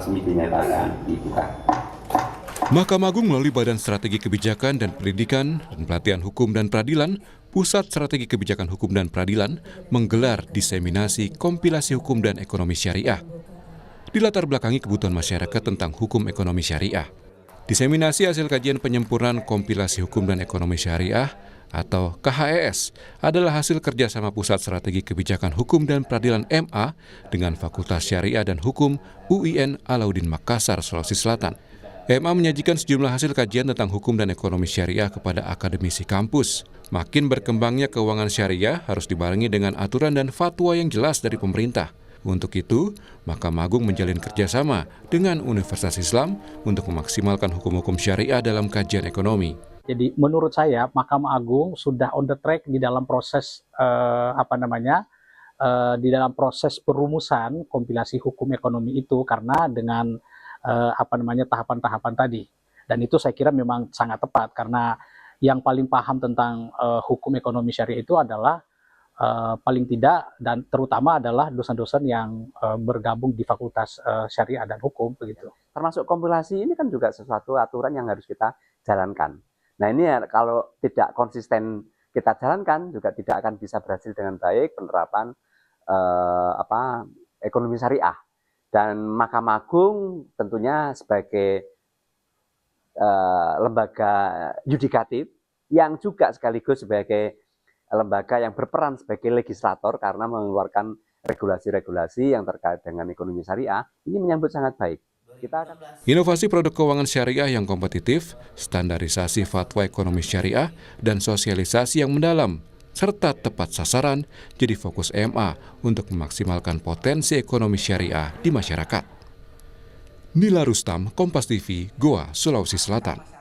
resmi dinyatakan dibuka. Mahkamah Agung melalui Badan Strategi Kebijakan dan Pendidikan dan Pelatihan Hukum dan Peradilan, Pusat Strategi Kebijakan Hukum dan Peradilan, menggelar diseminasi kompilasi hukum dan ekonomi syariah. Dilatar belakangi kebutuhan masyarakat tentang hukum ekonomi syariah. Diseminasi hasil kajian penyempurnaan kompilasi hukum dan ekonomi syariah atau KHES adalah hasil kerjasama Pusat Strategi Kebijakan Hukum dan Peradilan MA dengan Fakultas Syariah dan Hukum UIN Alauddin Makassar, Sulawesi Selatan. MA menyajikan sejumlah hasil kajian tentang hukum dan ekonomi syariah kepada akademisi kampus. Makin berkembangnya keuangan syariah harus dibarengi dengan aturan dan fatwa yang jelas dari pemerintah. Untuk itu, Mahkamah Agung menjalin kerjasama dengan Universitas Islam untuk memaksimalkan hukum-hukum syariah dalam kajian ekonomi. Jadi menurut saya Mahkamah Agung sudah on the track di dalam proses di dalam proses perumusan kompilasi hukum ekonomi itu, karena dengan tahapan-tahapan tadi. Dan itu saya kira memang sangat tepat, karena yang paling paham tentang hukum ekonomi syariah itu adalah paling tidak dan terutama adalah dosen-dosen yang bergabung di Fakultas Syariah dan Hukum begitu. Termasuk kompilasi ini kan juga sesuatu aturan yang harus kita jalankan. Nah ini ya, kalau tidak konsisten kita jalankan juga tidak akan bisa berhasil dengan baik penerapan ekonomi syariah. Dan Mahkamah Agung tentunya sebagai lembaga yudikatif yang juga sekaligus sebagai lembaga yang berperan sebagai legislator karena mengeluarkan regulasi-regulasi yang terkait dengan ekonomi syariah, ini menyambut sangat baik. Inovasi produk keuangan syariah yang kompetitif, standarisasi fatwa ekonomi syariah, dan sosialisasi yang mendalam, serta tepat sasaran jadi fokus MA untuk memaksimalkan potensi ekonomi syariah di masyarakat. Nila Rustam, Kompas TV, Goa, Sulawesi Selatan.